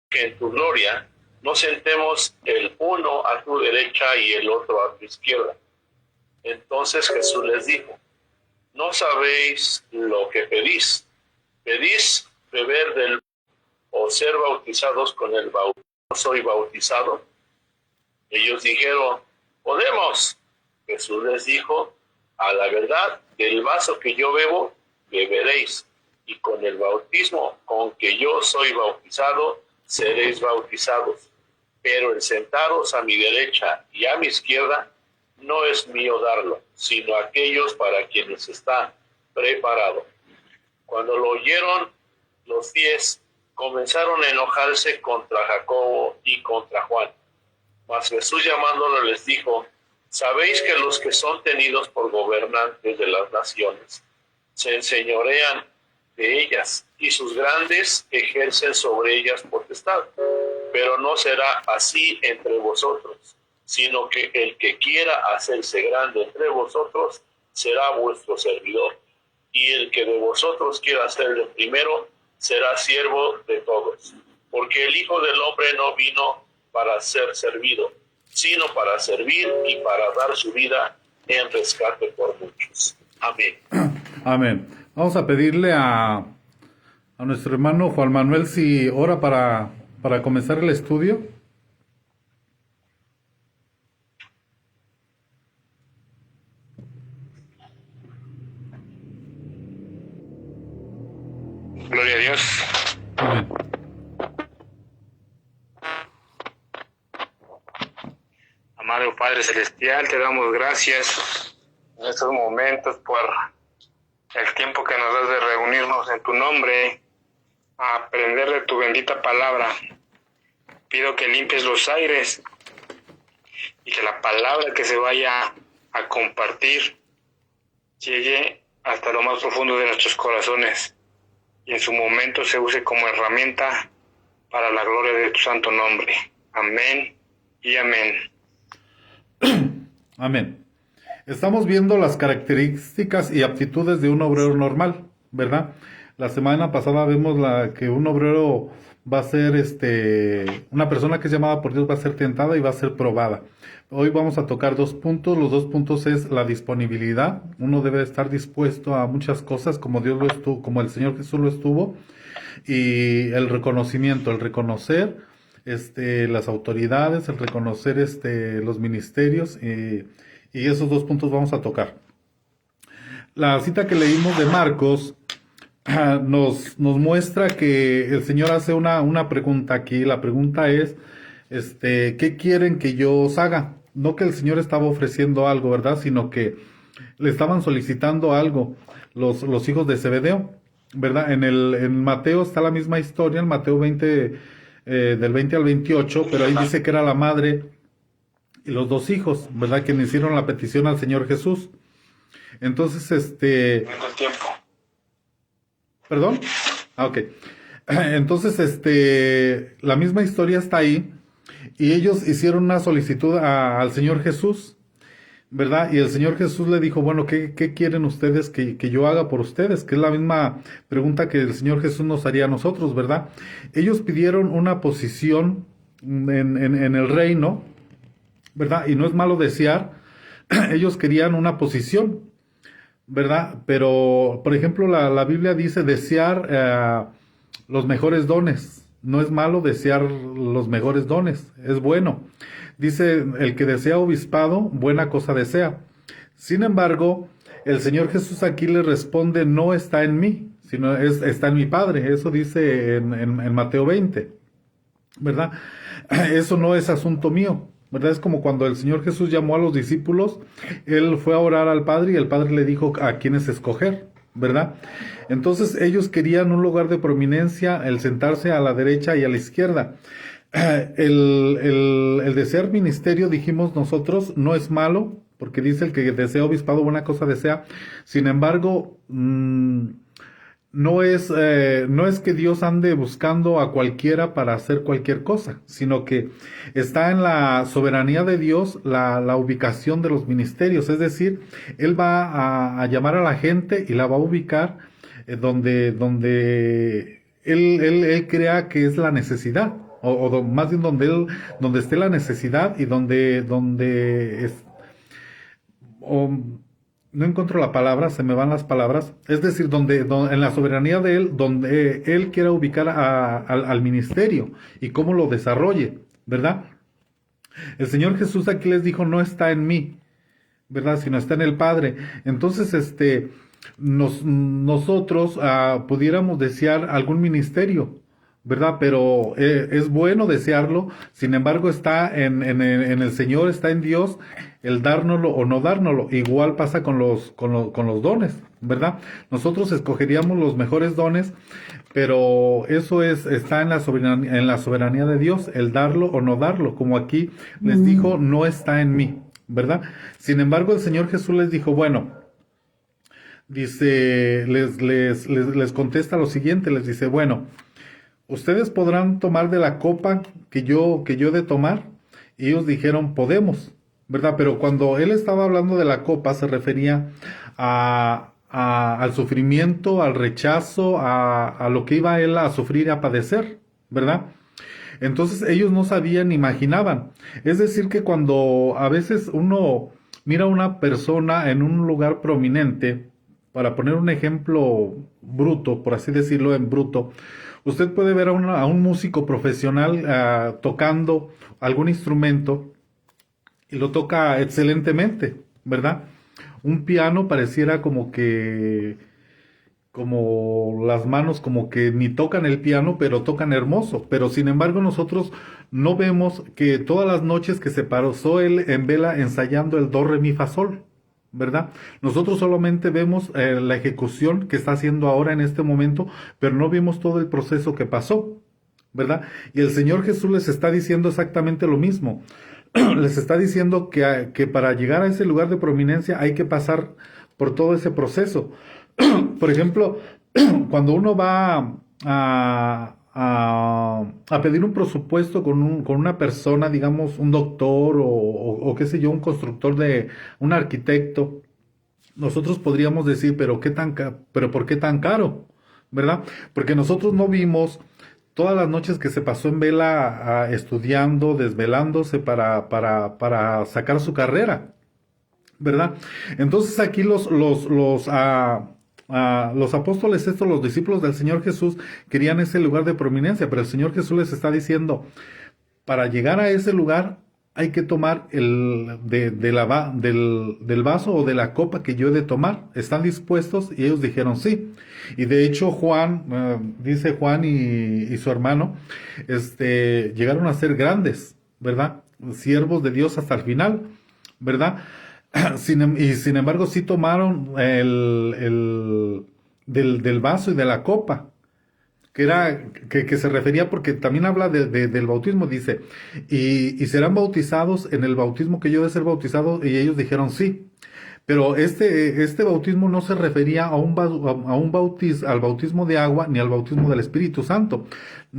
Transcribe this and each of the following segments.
que en tu gloria nos sentemos el uno a tu derecha y el otro a tu izquierda. Entonces Jesús les dijo: no sabéis lo que pedís. ¿Pedís beber del o ser bautizados con el bautismo? ¿Soy bautizado? Ellos dijeron: podemos. Jesús les dijo: a la verdad, del vaso que yo bebo, beberéis, y con el bautismo con que yo soy bautizado, seréis bautizados. Pero el sentaros a mi derecha y a mi izquierda no es mío darlo, sino aquellos para quienes está preparado. Cuando lo oyeron, los 10 comenzaron a enojarse contra Jacobo y contra Juan. Mas Jesús, llamándolo, les dijo: sabéis que los que son tenidos por gobernantes de las naciones se enseñorean de ellas, y sus grandes ejercen sobre ellas potestad. Pero no será así entre vosotros, sino que el que quiera hacerse grande entre vosotros será vuestro servidor, y el que de vosotros quiera ser el primero será siervo de todos. Porque el Hijo del Hombre no vino para ser servido, sino para servir y para dar su vida en rescate por muchos. Amén. Amén. Vamos a pedirle a nuestro hermano Juan Manuel si ora para comenzar el estudio. Gloria a Dios. Amén. Amado Padre Celestial, te damos gracias en estos momentos por el tiempo que nos das de reunirnos en tu nombre a aprender de tu bendita palabra. Pido que limpies los aires y que la palabra que se vaya a compartir llegue hasta lo más profundo de nuestros corazones y en su momento se use como herramienta para la gloria de tu santo nombre. Amén y amén. Amén. Estamos viendo las características y aptitudes de un obrero normal, ¿verdad? La semana pasada vimos que un obrero va a ser, una persona que es llamada por Dios va a ser tentada y va a ser probada. Hoy vamos a tocar 2 puntos. Los 2 puntos es la disponibilidad. Uno debe estar dispuesto a muchas cosas como Dios lo estuvo, como el Señor Jesús lo estuvo. Y el reconocimiento, el reconocer las autoridades, el reconocer los ministerios, y esos 2 puntos vamos a tocar. La cita que leímos de Marcos nos muestra que el Señor hace una pregunta aquí. La pregunta es, ¿qué quieren que yo os haga? No que el Señor estaba ofreciendo algo, ¿verdad? Sino que le estaban solicitando algo los hijos de Zebedeo, ¿verdad? En Mateo está la misma historia, en Mateo 20, del 20 al 28, pero ahí dice que era la madre y los 2 hijos, ¿verdad? Que le hicieron la petición al Señor Jesús. Entonces, Tengo tiempo. ¿Perdón? Ok. Entonces, la misma historia está ahí y ellos hicieron una solicitud al Señor Jesús, ¿verdad? Y el Señor Jesús le dijo, bueno, ¿qué quieren ustedes que yo haga por ustedes? Que es la misma pregunta que el Señor Jesús nos haría a nosotros, ¿verdad? Ellos pidieron una posición en el reino, ¿verdad? Y no es malo desear, ellos querían una posición, ¿verdad? Pero, por ejemplo, la Biblia dice desear los mejores dones. No es malo desear los mejores dones, es bueno. Dice, el que desea obispado, buena cosa desea. Sin embargo, el Señor Jesús aquí le responde, no está en mí, sino está en mi Padre. Eso dice en Mateo 20, ¿verdad? Eso no es asunto mío, ¿verdad? Es como cuando el Señor Jesús llamó a los discípulos, Él fue a orar al Padre y el Padre le dijo a quiénes escoger, ¿verdad? Entonces ellos querían un lugar de prominencia, el sentarse a la derecha y a la izquierda. El desear ministerio, dijimos nosotros, no es malo, porque dice el que desea obispado, buena cosa desea. Sin embargo, no es que Dios ande buscando a cualquiera para hacer cualquier cosa, sino que está en la soberanía de Dios la ubicación de los ministerios. Es decir, Él va a llamar a la gente y la va a ubicar donde él crea que es la necesidad, más bien donde esté la necesidad y no encuentro la palabra, se me van las palabras, es decir, en la soberanía de Él, donde Él quiera ubicar al ministerio y cómo lo desarrolle, ¿verdad? El Señor Jesús aquí les dijo, no está en mí, ¿verdad? Sino está en el Padre. Entonces, nosotros pudiéramos desear algún ministerio, ¿verdad? Pero es bueno desearlo, sin embargo está en el Señor, está en Dios el dárnoslo o no dárnoslo. Igual pasa con los dones, ¿verdad? Nosotros escogeríamos los mejores dones, pero eso está en la soberanía de Dios, el darlo o no darlo, como aquí les dijo, no está en mí, ¿verdad? Sin embargo, el Señor Jesús les dijo, bueno, dice, les contesta lo siguiente, les dice, bueno, ustedes podrán tomar de la copa que yo he de tomar. Y ellos dijeron, podemos, ¿verdad? Pero cuando él estaba hablando de la copa, se refería al sufrimiento, al rechazo, a lo que iba él a sufrir y a padecer, ¿verdad? Entonces ellos no sabían ni imaginaban. Es decir, que cuando a veces uno mira a una persona en un lugar prominente, para poner un ejemplo bruto, por así decirlo en bruto, usted puede ver a un músico profesional tocando algún instrumento y lo toca excelentemente, ¿verdad? Un piano pareciera como las manos como que ni tocan el piano, pero tocan hermoso. Pero sin embargo nosotros no vemos que todas las noches que se pasó él en vela ensayando el do, re, mi, fa, sol, ¿verdad? Nosotros solamente vemos la ejecución que está haciendo ahora en este momento, pero no vimos todo el proceso que pasó, ¿verdad? Y el Señor Jesús les está diciendo exactamente lo mismo. Les está diciendo que para llegar a ese lugar de prominencia hay que pasar por todo ese proceso. Por ejemplo, cuando uno va a pedir un presupuesto con una persona, digamos, un doctor o qué sé yo, un constructor un arquitecto, nosotros podríamos decir, pero ¿por qué tan caro? ¿Verdad? Porque nosotros no vimos todas las noches que se pasó en vela estudiando, desvelándose para sacar su carrera, ¿verdad? Entonces aquí los apóstoles los discípulos del Señor Jesús querían ese lugar de prominencia, pero el Señor Jesús les está diciendo, para llegar a ese lugar hay que tomar del vaso o de la copa que yo he de tomar. ¿Están dispuestos? Y ellos dijeron sí. Y de hecho dice Juan y su hermano, llegaron a ser grandes, ¿verdad? Siervos de Dios hasta el final, ¿verdad? Y sin embargo sí tomaron del vaso y de la copa, que se refería, porque también habla del bautismo, dice, y serán bautizados en el bautismo que yo he de ser bautizado, y ellos dijeron sí. Pero este bautismo no se refería al bautismo de agua ni al bautismo del Espíritu Santo.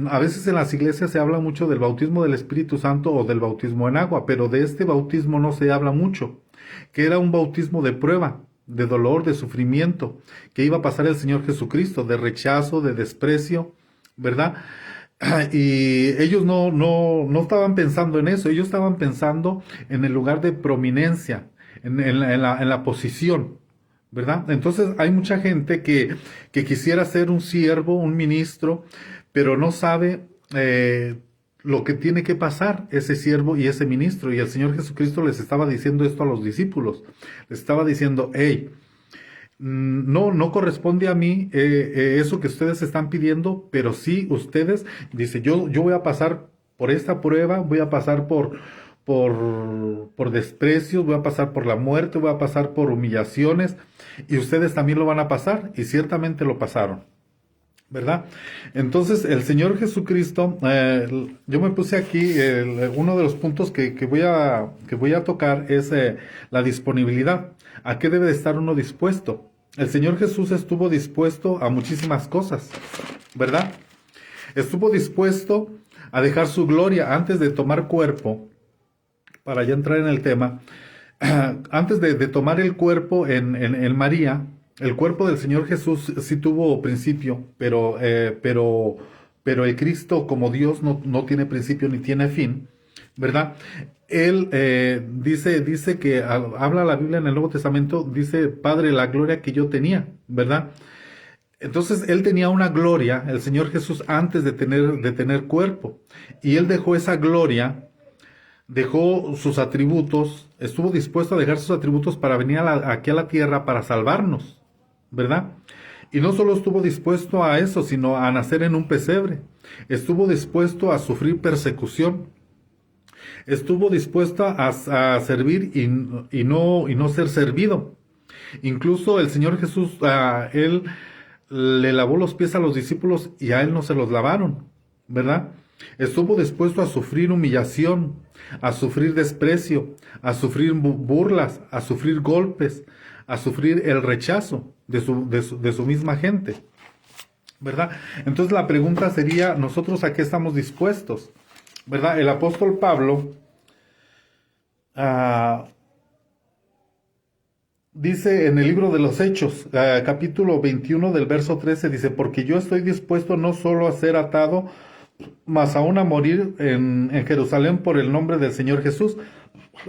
A veces en las iglesias se habla mucho del bautismo del Espíritu Santo o del bautismo en agua, pero de este bautismo no se habla mucho, que era un bautismo de prueba, de dolor, de sufrimiento, que iba a pasar el Señor Jesucristo, de rechazo, de desprecio, ¿verdad? Y ellos no estaban pensando en eso, ellos estaban pensando en el lugar de prominencia, en la posición, ¿verdad? Entonces hay mucha gente que quisiera ser un siervo, un ministro, pero no sabe lo que tiene que pasar ese siervo y ese ministro. Y el Señor Jesucristo les estaba diciendo esto a los discípulos. Les estaba diciendo, hey, no corresponde a mí eso que ustedes están pidiendo, pero sí ustedes, dice, yo voy a pasar por esta prueba, voy a pasar por desprecios, voy a pasar por la muerte, voy a pasar por humillaciones, y ustedes también lo van a pasar, y ciertamente lo pasaron, ¿verdad? Entonces el Señor Jesucristo, yo me puse aquí, uno de los puntos que voy a tocar es la disponibilidad. ¿A qué debe de estar uno dispuesto? El Señor Jesús estuvo dispuesto a muchísimas cosas, ¿verdad? Estuvo dispuesto a dejar su gloria antes de tomar cuerpo, para ya entrar en el tema, antes de tomar el cuerpo en María. El cuerpo del Señor Jesús sí tuvo principio, pero pero el Cristo como Dios no tiene principio ni tiene fin, ¿verdad? Él dice que habla la Biblia en el Nuevo Testamento, dice, Padre, la gloria que yo tenía, ¿verdad? Entonces él tenía una gloria, el Señor Jesús, antes de tener cuerpo, y él dejó esa gloria, dejó sus atributos, estuvo dispuesto a dejar sus atributos para venir aquí a la tierra para salvarnos, ¿verdad? Y no solo estuvo dispuesto a eso, sino a nacer en un pesebre, estuvo dispuesto a sufrir persecución, estuvo dispuesto a servir y no ser servido. Incluso el Señor Jesús, él le lavó los pies a los discípulos y a él no se los lavaron, ¿verdad? Estuvo dispuesto a sufrir humillación, a sufrir desprecio, a sufrir burlas, a sufrir golpes, a sufrir el rechazo de su misma gente, ¿verdad? Entonces la pregunta sería, ¿nosotros a qué estamos dispuestos? ¿Verdad? El apóstol Pablo dice en el libro de los Hechos, capítulo 21 del verso 13, dice, porque yo estoy dispuesto no solo a ser atado, mas aún a morir en Jerusalén por el nombre del Señor Jesús.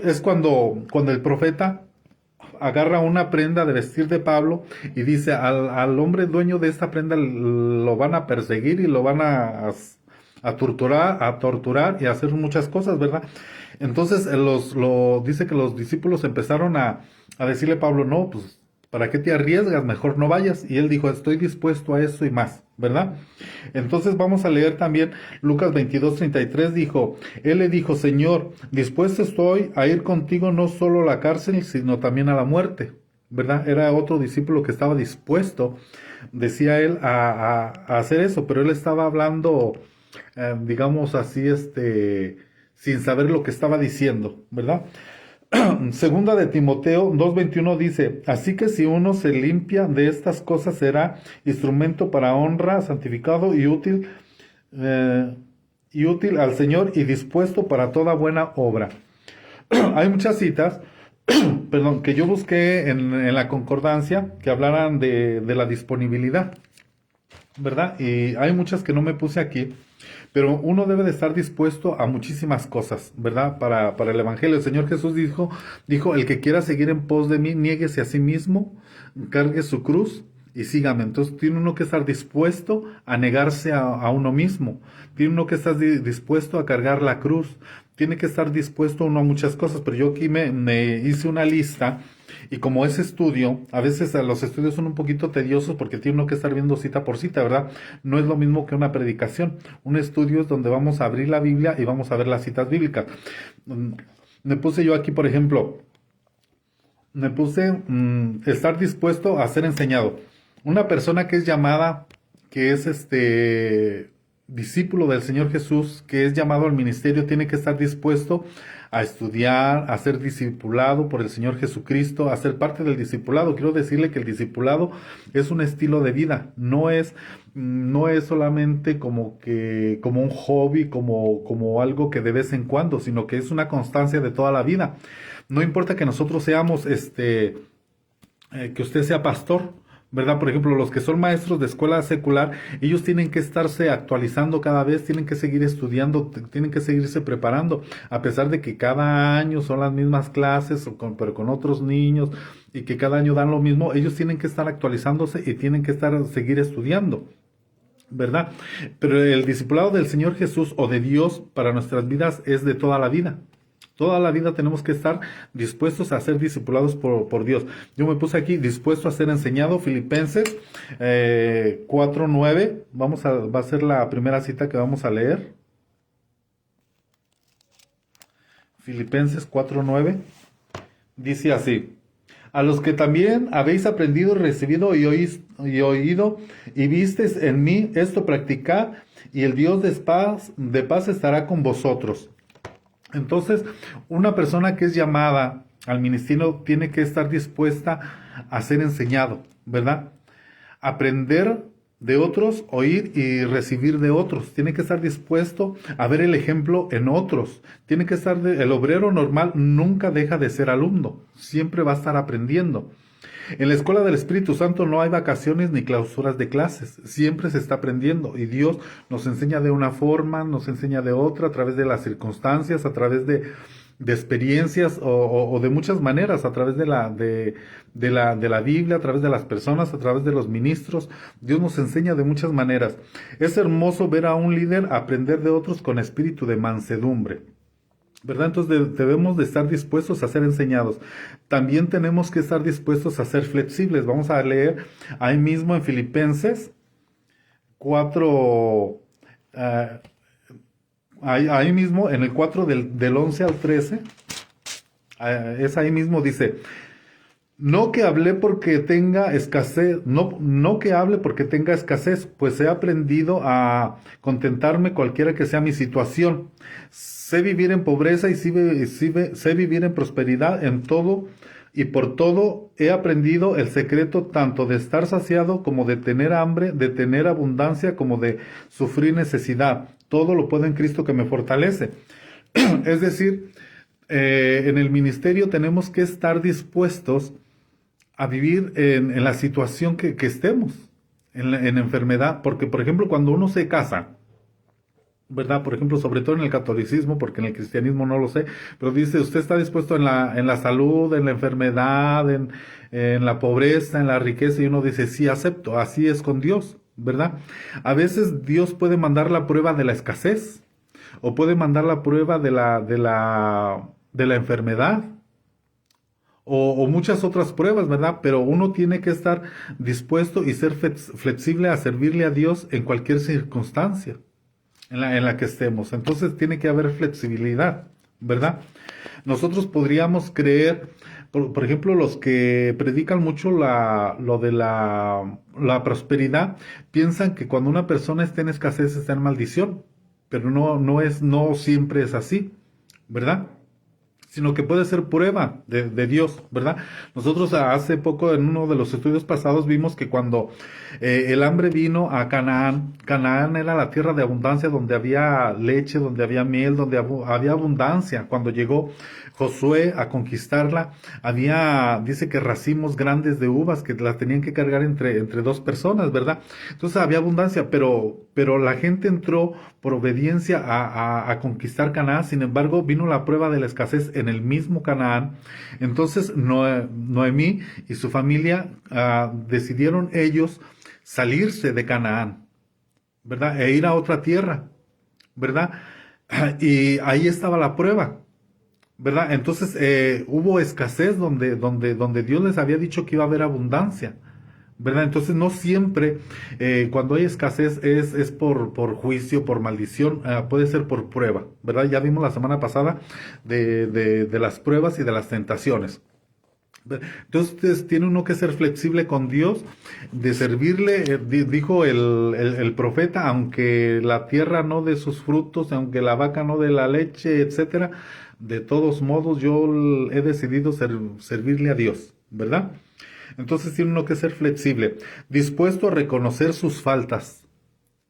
Es cuando el profeta agarra una prenda de vestir de Pablo y dice, al hombre dueño de esta prenda lo van a perseguir y lo van a torturar y a hacer muchas cosas, ¿verdad? Entonces dice que los discípulos empezaron a decirle a Pablo, no, pues, ¿para qué te arriesgas? Mejor no vayas. Y él dijo, estoy dispuesto a eso y más, ¿verdad? Entonces vamos a leer también Lucas 22:33, él le dijo, Señor, dispuesto estoy a ir contigo no solo a la cárcel, sino también a la muerte, ¿verdad? Era otro discípulo que estaba dispuesto, decía él, a hacer eso, pero él estaba hablando, digamos así, sin saber lo que estaba diciendo, ¿verdad? Segunda de Timoteo 2:21 dice, así que si uno se limpia de estas cosas será instrumento para honra, santificado y útil al Señor y dispuesto para toda buena obra. Hay muchas citas, perdón, que yo busqué en la concordancia que hablaran de la disponibilidad, ¿verdad? Y hay muchas que no me puse aquí. Pero uno debe de estar dispuesto a muchísimas cosas, ¿verdad? Para el Evangelio. El Señor Jesús dijo, el que quiera seguir en pos de mí, niéguese a sí mismo, cargue su cruz y sígame. Entonces tiene uno que estar dispuesto a negarse a uno mismo. Tiene uno que estar dispuesto a cargar la cruz. Tiene que estar dispuesto uno a muchas cosas. Pero yo aquí me hice una lista. Y como ese estudio, a veces los estudios son un poquito tediosos porque tiene uno que estar viendo cita por cita, ¿verdad? No es lo mismo que una predicación. Un estudio es donde vamos a abrir la Biblia y vamos a ver las citas bíblicas. Me puse yo aquí, por ejemplo, estar dispuesto a ser enseñado. Una persona que es llamada, que es discípulo del Señor Jesús, que es llamado al ministerio, tiene que estar dispuesto a estudiar, a ser discipulado por el Señor Jesucristo, a ser parte del discipulado. Quiero decirle que el discipulado es un estilo de vida, no es solamente como un hobby, como algo que de vez en cuando, sino que es una constancia de toda la vida. No importa que nosotros seamos, que usted sea pastor, ¿verdad? Por ejemplo, los que son maestros de escuela secular, ellos tienen que estarse actualizando cada vez, tienen que seguir estudiando, tienen que seguirse preparando, a pesar de que cada año son las mismas clases, pero con otros niños, y que cada año dan lo mismo, ellos tienen que estar actualizándose y tienen que seguir estudiando, ¿verdad? Pero el discipulado del Señor Jesús o de Dios para nuestras vidas es de toda la vida. Toda la vida tenemos que estar dispuestos a ser discipulados por Dios. Yo me puse aquí, dispuesto a ser enseñado, Filipenses 4:9. Va a ser la primera cita que vamos a leer. Filipenses 4:9. Dice así, a los que también habéis aprendido, recibido y oído y visteis en mí, esto practicad, y el Dios de paz estará con vosotros. Entonces, una persona que es llamada al ministerio tiene que estar dispuesta a ser enseñado, ¿verdad? Aprender de otros, oír y recibir de otros. Tiene que estar dispuesto a ver el ejemplo en otros. Tiene que estar, el obrero normal nunca deja de ser alumno, siempre va a estar aprendiendo. En la escuela del Espíritu Santo no hay vacaciones ni clausuras de clases, siempre se está aprendiendo y Dios nos enseña de una forma, nos enseña de otra, a través de las circunstancias, a través de experiencias o de muchas maneras, a través de la Biblia, a través de las personas, a través de los ministros. Dios nos enseña de muchas maneras. Es hermoso ver a un líder aprender de otros con espíritu de mansedumbre, ¿verdad? Entonces debemos de estar dispuestos a ser enseñados. También tenemos que estar dispuestos a ser flexibles. Vamos a leer ahí mismo en Filipenses 4, ahí mismo en el 4 del 11 al 13, es ahí mismo dice, no que hablé porque tenga escasez, no que hable porque tenga escasez, pues he aprendido a contentarme cualquiera que sea mi situación. Sé vivir en pobreza y sé vivir en prosperidad en todo y por todo he aprendido el secreto tanto de estar saciado como de tener hambre, de tener abundancia como de sufrir necesidad. Todo lo puedo en Cristo que me fortalece. Es decir, en el ministerio tenemos que estar dispuestos a vivir en la situación que estemos, en enfermedad, porque por ejemplo cuando uno se casa, ¿verdad? Por ejemplo, sobre todo en el catolicismo, porque en el cristianismo no lo sé, pero dice, usted está dispuesto en la salud, en la enfermedad, en la pobreza, en la riqueza, y uno dice, sí, acepto, así es con Dios, ¿verdad? A veces Dios puede mandar la prueba de la escasez, o puede mandar la prueba de la enfermedad, o muchas otras pruebas, ¿verdad? Pero uno tiene que estar dispuesto y ser flexible a servirle a Dios en cualquier circunstancia en la que estemos. Entonces tiene que haber flexibilidad, ¿verdad? Nosotros podríamos creer, por ejemplo, los que predican mucho lo de la prosperidad, piensan que cuando una persona está en escasez está en maldición, pero no siempre es así, ¿verdad? Sino que puede ser prueba de Dios, ¿verdad? Nosotros hace poco en uno de los estudios pasados vimos que cuando el hambre vino a Canaán, Canaán era la tierra de abundancia donde había leche, donde había miel, donde había abundancia. Cuando llegó Josué a conquistarla, dice que racimos grandes de uvas que las tenían que cargar entre dos personas, ¿verdad? Entonces había abundancia, pero la gente entró por obediencia a conquistar Canaán. Sin embargo, vino la prueba de la escasez en el mismo Canaán. Entonces Noemí y su familia decidieron ellos salirse de Canaán, ¿verdad? E ir a otra tierra, ¿verdad? Y ahí estaba la prueba, ¿verdad? Entonces hubo escasez donde Dios les había dicho que iba a haber abundancia, ¿verdad? Entonces no siempre cuando hay escasez es por juicio, por maldición, puede ser por prueba, ¿verdad? Ya vimos la semana pasada de las pruebas y de las tentaciones. Entonces tiene uno que ser flexible con Dios, de servirle, dijo el profeta, aunque la tierra no dé sus frutos, aunque la vaca no dé la leche, etcétera, de todos modos yo he decidido servirle a Dios, ¿verdad? Entonces tiene uno que ser flexible, dispuesto a reconocer sus faltas.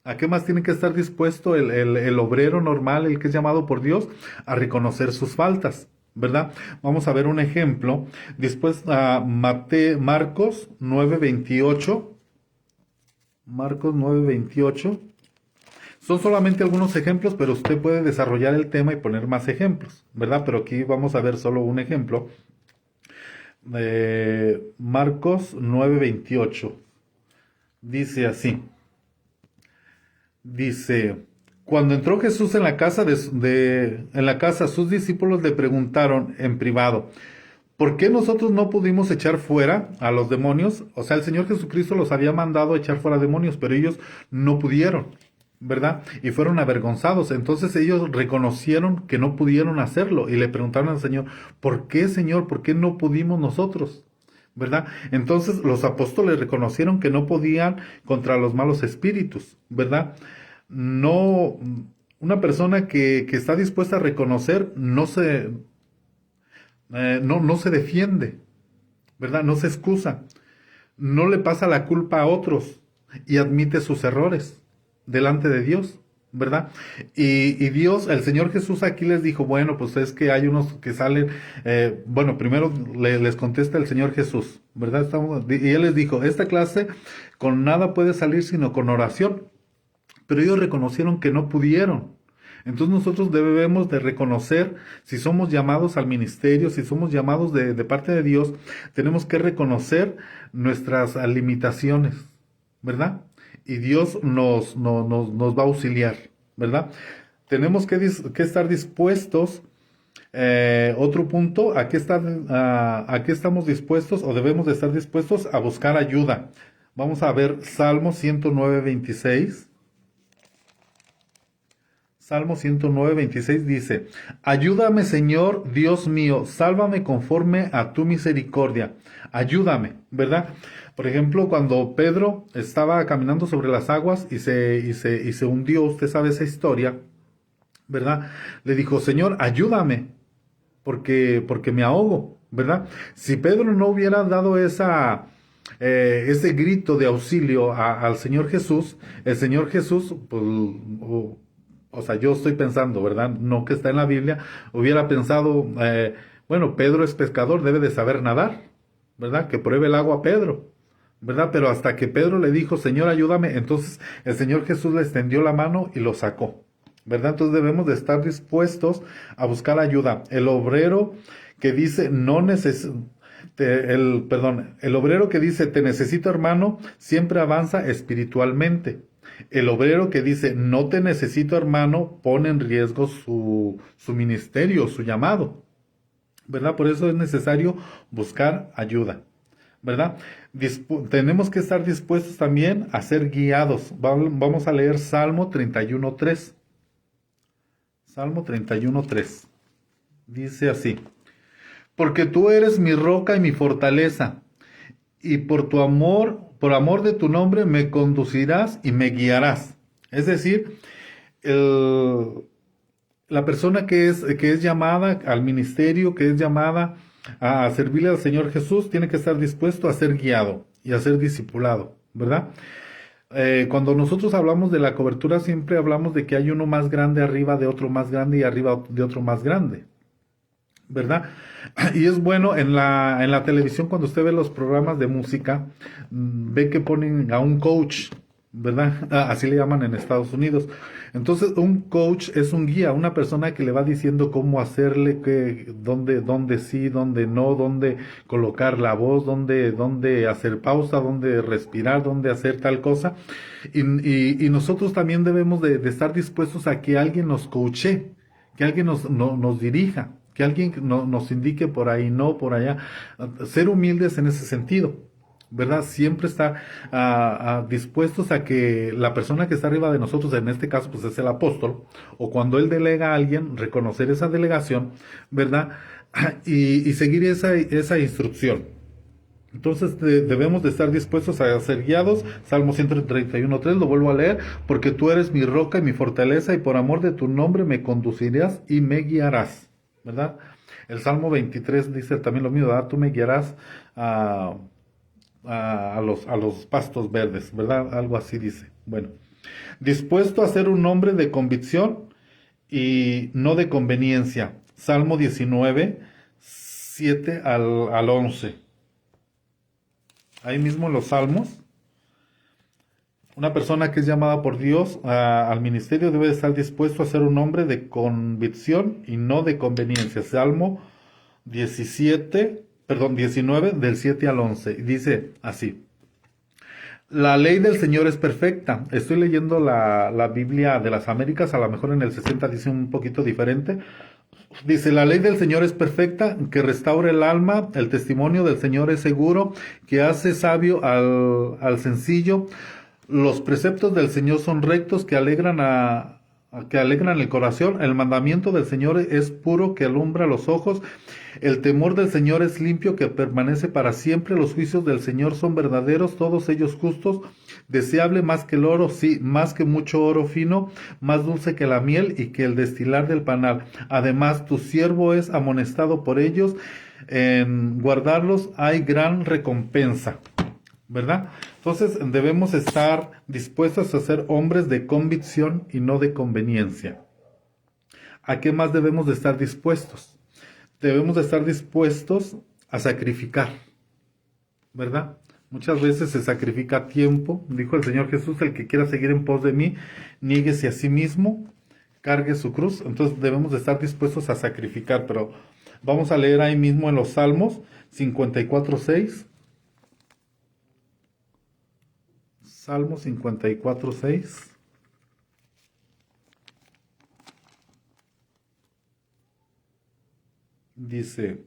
¿A qué más tiene que estar dispuesto el obrero normal, el que es llamado por Dios? A reconocer sus faltas, ¿verdad? Vamos a ver un ejemplo. Después Marcos 9:28. Marcos 9:28. Son solamente algunos ejemplos, pero usted puede desarrollar el tema y poner más ejemplos, ¿verdad? Pero aquí vamos a ver solo un ejemplo. Marcos 9:28. Dice así. Dice, cuando entró Jesús en la casa sus discípulos le preguntaron en privado, ¿por qué nosotros no pudimos echar fuera a los demonios? O sea, el Señor Jesucristo los había mandado a echar fuera demonios, pero ellos no pudieron, ¿verdad? Y fueron avergonzados. Entonces ellos reconocieron que no pudieron hacerlo y le preguntaron al Señor, ¿por qué, Señor? ¿Por qué no pudimos nosotros? ¿Verdad? Entonces los apóstoles reconocieron que no podían contra los malos espíritus, ¿verdad? No, una persona que está dispuesta a reconocer no se defiende, ¿verdad? No se excusa, no le pasa la culpa a otros y admite sus errores delante de Dios, ¿verdad? Y Dios, el Señor Jesús aquí les dijo, bueno, pues es que hay unos que salen, bueno, primero les contesta el Señor Jesús, ¿verdad? Y Él les dijo, esta clase con nada puede salir sino con oración, pero ellos reconocieron que no pudieron. Entonces nosotros debemos de reconocer si somos llamados al ministerio, si somos llamados de parte de Dios, tenemos que reconocer nuestras limitaciones, ¿verdad? Y Dios nos va a auxiliar, ¿verdad? Tenemos que estar dispuestos, otro punto, ¿a qué estamos dispuestos o debemos de estar dispuestos a buscar ayuda? Vamos a ver Salmo 109:26. Salmo 109:26 dice, ayúdame Señor, Dios mío, sálvame conforme a tu misericordia. Ayúdame, ¿verdad? Por ejemplo, cuando Pedro estaba caminando sobre las aguas y se hundió, usted sabe esa historia, ¿verdad? Le dijo, Señor, ayúdame, porque me ahogo, ¿verdad? Si Pedro no hubiera dado ese grito de auxilio al Señor Jesús, el Señor Jesús, pues, o sea, yo estoy pensando, ¿verdad? No que está en la Biblia, hubiera pensado, bueno, Pedro es pescador, debe de saber nadar, ¿verdad? Que pruebe el agua a Pedro, ¿verdad? Pero hasta que Pedro le dijo, Señor, ayúdame, entonces el Señor Jesús le extendió la mano y lo sacó, ¿verdad? Entonces debemos de estar dispuestos a buscar ayuda. El obrero que dice, el obrero que dice, te necesito hermano, siempre avanza espiritualmente. El obrero que dice, no te necesito hermano, pone en riesgo su ministerio, su llamado, ¿verdad? Por eso es necesario buscar ayuda, ¿verdad? Tenemos que estar dispuestos también a ser guiados. Vamos a leer Salmo 31:3. Salmo 31:3. Dice así, porque tú eres mi roca y mi fortaleza, y por amor de tu nombre me conducirás y me guiarás. Es decir, la persona que es llamada al ministerio, que es llamada a servirle al Señor Jesús, tiene que estar dispuesto a ser guiado y a ser discipulado, ¿verdad? Cuando nosotros hablamos de la cobertura, siempre hablamos de que hay uno más grande arriba de otro más grande y arriba de otro más grande, ¿verdad? Y es bueno en la televisión, cuando usted ve los programas de música, ve que ponen a un coach, ¿verdad? Así le llaman en Estados Unidos. Entonces, un coach es un guía, una persona que le va diciendo cómo hacerle, dónde sí, dónde no, dónde colocar la voz, dónde hacer pausa, dónde respirar, dónde hacer tal cosa. Y nosotros también debemos de estar dispuestos a que alguien nos coache, que alguien nos dirija, que alguien nos indique por ahí, no por allá. Ser humildes en ese sentido, ¿verdad? Siempre estar dispuestos a que la persona que está arriba de nosotros, en este caso pues es el apóstol, o cuando él delega a alguien, reconocer esa delegación, ¿verdad? Y seguir esa instrucción. Entonces debemos de estar dispuestos a ser guiados. Salmo 131:3, lo vuelvo a leer, porque tú eres mi roca y mi fortaleza, y por amor de tu nombre me conducirás y me guiarás, ¿verdad? El Salmo 23 dice también lo mismo, ¿verdad? Tú me guiarás a los pastos verdes, ¿verdad? Algo así dice. Bueno, dispuesto a ser un hombre de convicción y no de conveniencia. Salmo 19, 7 al 11. Ahí mismo en los Salmos, una persona que es llamada por Dios al ministerio debe estar dispuesto a ser un hombre de convicción y no de conveniencia. Salmo 19, del 7 al 11. Dice así: la ley del Señor es perfecta. Estoy leyendo la Biblia de las Américas, a lo mejor en el 60 dice un poquito diferente. Dice, la ley del Señor es perfecta, que restaura el alma, el testimonio del Señor es seguro, que hace sabio al sencillo. Los preceptos del Señor son rectos, que alegran el corazón. El mandamiento del Señor es puro, que alumbra los ojos. El temor del Señor es limpio, que permanece para siempre. Los juicios del Señor son verdaderos, todos ellos justos. Deseable más que el oro, sí, más que mucho oro fino, más dulce que la miel y que el destilar del panal. Además, tu siervo es amonestado por ellos. En guardarlos hay gran recompensa. ¿verdad? Entonces debemos estar dispuestos a ser hombres de convicción y no de conveniencia. ¿A qué más debemos de estar dispuestos? Debemos de estar dispuestos a sacrificar, ¿verdad? Muchas veces se sacrifica tiempo. Dijo el Señor Jesús: el que quiera seguir en pos de mí, niéguese a sí mismo, cargue su cruz. Entonces debemos de estar dispuestos a sacrificar. Pero vamos a leer ahí mismo en los Salmos 54:6. Salmo 54:6. Dice,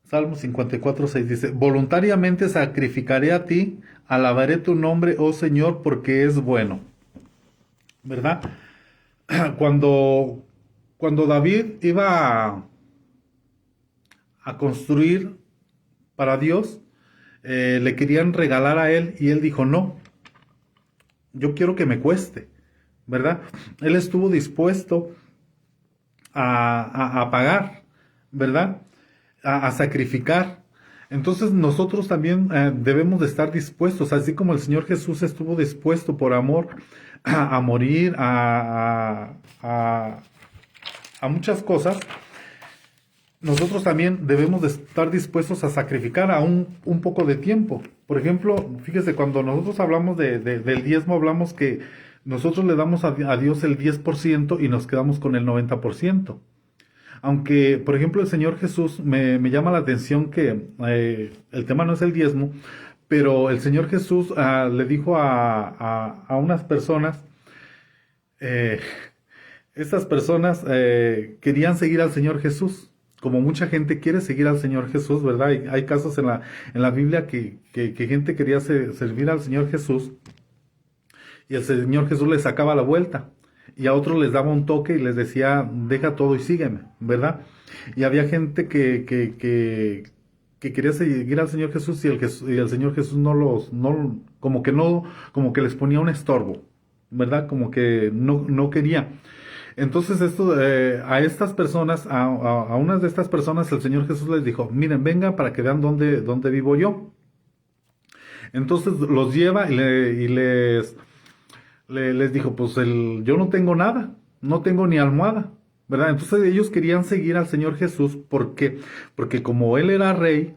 Salmo 54:6 dice: voluntariamente sacrificaré a ti, alabaré tu nombre, oh Señor, porque es bueno. ¿Verdad? Cuando David iba a construir para Dios, le querían regalar a él y él dijo: no, yo quiero que me cueste, ¿verdad? Él estuvo dispuesto a pagar, ¿verdad? A sacrificar. Entonces nosotros también debemos de estar dispuestos, así como el Señor Jesús estuvo dispuesto por amor a morir, a muchas cosas. Nosotros también debemos de estar dispuestos a sacrificar aún un poco de tiempo. Por ejemplo, fíjese, cuando nosotros hablamos del diezmo, hablamos que nosotros le damos a Dios el 10% y nos quedamos con el 90%. Aunque, por ejemplo, el Señor Jesús me llama la atención que el tema no es el diezmo, pero el Señor Jesús le dijo a unas personas, estas personas querían seguir al Señor Jesús, como mucha gente quiere seguir al Señor Jesús, ¿verdad? Hay casos en la Biblia que gente quería servir al Señor Jesús y el Señor Jesús les sacaba la vuelta. Y a otros les daba un toque y les decía: deja todo y sígueme, ¿verdad? Y había gente que quería seguir al Señor Jesús y el Señor Jesús como que les ponía un estorbo, ¿verdad? Como que no quería. Entonces a estas personas, a unas de estas personas, el Señor Jesús les dijo: miren, vengan para que vean dónde vivo yo. Entonces los lleva y les dijo: pues yo no tengo nada, no tengo ni almohada, ¿verdad? Entonces ellos querían seguir al Señor Jesús porque como Él era rey,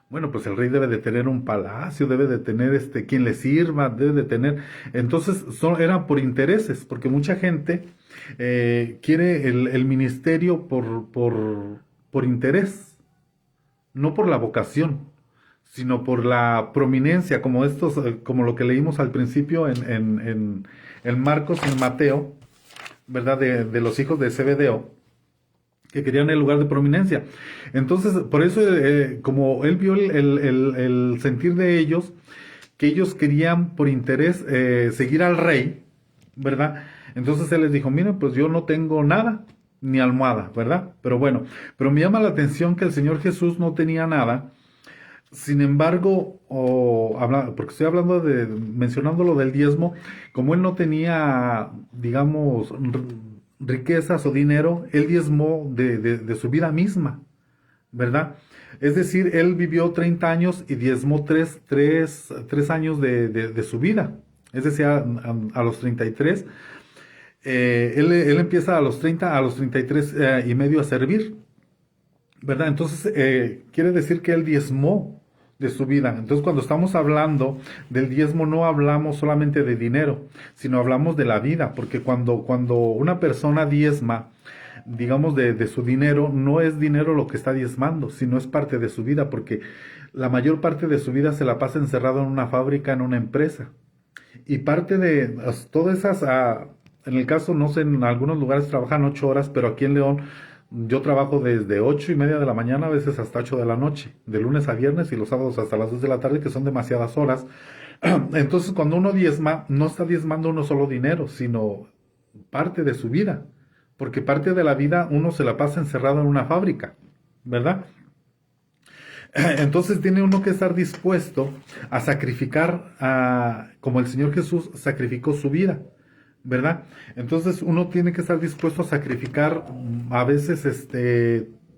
bueno, pues el rey debe de tener un palacio, debe de tener quien le sirva, debe de tener. Entonces eran por intereses, porque mucha gente quiere el ministerio por interés, no por la vocación, sino por la prominencia, como lo que leímos al principio en Marcos y en Mateo, ¿verdad? De los hijos de Zebedeo, que querían el lugar de prominencia. Entonces, por eso, como él vio el sentir de ellos, que ellos querían por interés seguir al rey, ¿verdad? Entonces él les dijo: miren, pues yo no tengo nada, ni almohada, ¿verdad? Pero bueno, pero me llama la atención que el Señor Jesús no tenía nada. Sin embargo, porque estoy mencionando lo del diezmo, como él no tenía, digamos, riquezas o dinero, él diezmó de su vida misma, ¿verdad? Es decir, él vivió 30 años y diezmó 3 años de su vida. Es decir, a los 33, él empieza a los 30, a los 33 y medio a servir, ¿verdad? Entonces, quiere decir que él diezmó de su vida. Entonces, cuando estamos hablando del diezmo, no hablamos solamente de dinero, sino hablamos de la vida, porque cuando una persona diezma, digamos, de su dinero, no es dinero lo que está diezmando, sino es parte de su vida, porque la mayor parte de su vida se la pasa encerrado en una fábrica, en una empresa. Y parte de todas esas, en el caso, no sé, en algunos lugares trabajan 8 horas, pero aquí en León yo trabajo desde 8:30 de la mañana, a veces hasta 8 de la noche, de lunes a viernes, y los sábados hasta las 2 de la tarde, que son demasiadas horas. Entonces, cuando uno diezma, no está diezmando uno solo dinero, sino parte de su vida, porque parte de la vida uno se la pasa encerrado en una fábrica, ¿verdad? Entonces tiene uno que estar dispuesto a sacrificar, como el Señor Jesús sacrificó su vida, ¿verdad? Entonces uno tiene que estar dispuesto a sacrificar a veces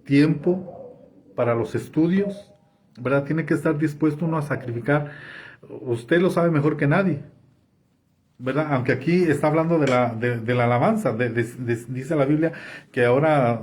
tiempo para los estudios, ¿verdad? Tiene que estar dispuesto uno a sacrificar. Usted lo sabe mejor que nadie, ¿verdad? Aunque aquí está hablando de la alabanza, dice la Biblia que ahora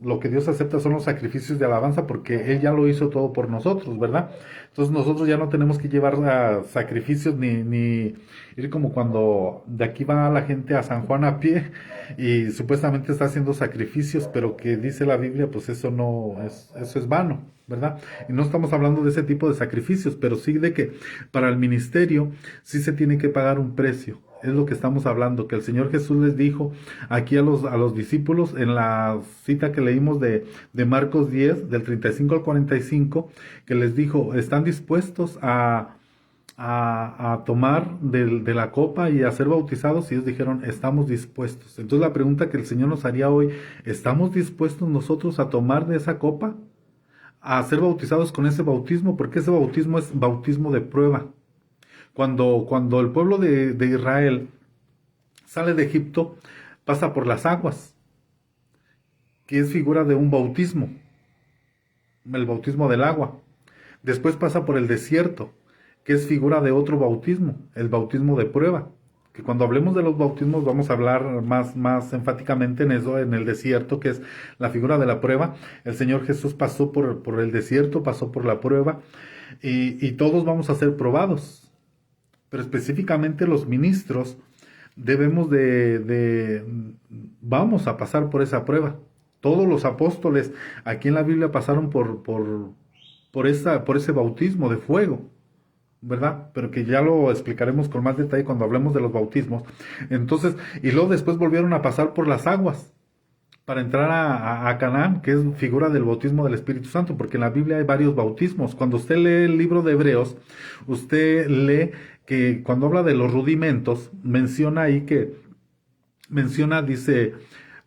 lo que Dios acepta son los sacrificios de alabanza porque Él ya lo hizo todo por nosotros, ¿verdad? Entonces nosotros ya no tenemos que llevar sacrificios ni ir como cuando de aquí va la gente a San Juan a pie y supuestamente está haciendo sacrificios, pero que dice la Biblia, pues eso no eso es vano, ¿verdad? Y no estamos hablando de ese tipo de sacrificios, pero sí de que para el ministerio sí se tiene que pagar un precio. Es lo que estamos hablando, que el Señor Jesús les dijo aquí a los discípulos en la cita que leímos de Marcos 10, del 35 al 45, que les dijo, ¿están dispuestos a tomar de la copa y a ser bautizados? Y ellos dijeron, estamos dispuestos. Entonces la pregunta que el Señor nos haría hoy, ¿estamos dispuestos nosotros a tomar de esa copa? A ser bautizados con ese bautismo, porque ese bautismo es bautismo de prueba. Cuando el pueblo de Israel sale de Egipto, pasa por las aguas, que es figura de un bautismo, el bautismo del agua. Después pasa por el desierto, que es figura de otro bautismo, el bautismo de prueba. Que cuando hablemos de los bautismos vamos a hablar más enfáticamente en eso, en el desierto, que es la figura de la prueba. El Señor Jesús pasó por el desierto, pasó por la prueba, y todos vamos a ser probados. Pero específicamente los ministros debemos vamos a pasar por esa prueba. Todos los apóstoles aquí en la Biblia pasaron por ese bautismo de fuego, ¿verdad? Pero que ya lo explicaremos con más detalle cuando hablemos de los bautismos. Entonces, y luego después volvieron a pasar por las aguas para entrar a Canaán, que es figura del bautismo del Espíritu Santo, porque en la Biblia hay varios bautismos. Cuando usted lee el libro de Hebreos, usted lee que cuando habla de los rudimentos, menciona ahí dice,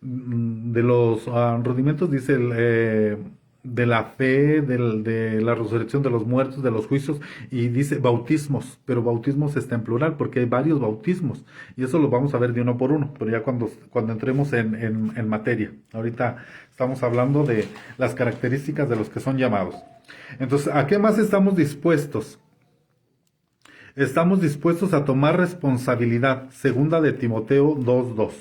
de los rudimentos, dice de la fe, de la resurrección de los muertos, de los juicios, y dice bautismos, pero bautismos está en plural, porque hay varios bautismos, y eso lo vamos a ver de uno por uno, pero ya cuando entremos en materia. Ahorita estamos hablando de las características de los que son llamados. Entonces, ¿a qué más estamos dispuestos? Estamos dispuestos a tomar responsabilidad. Segunda de Timoteo 2:2.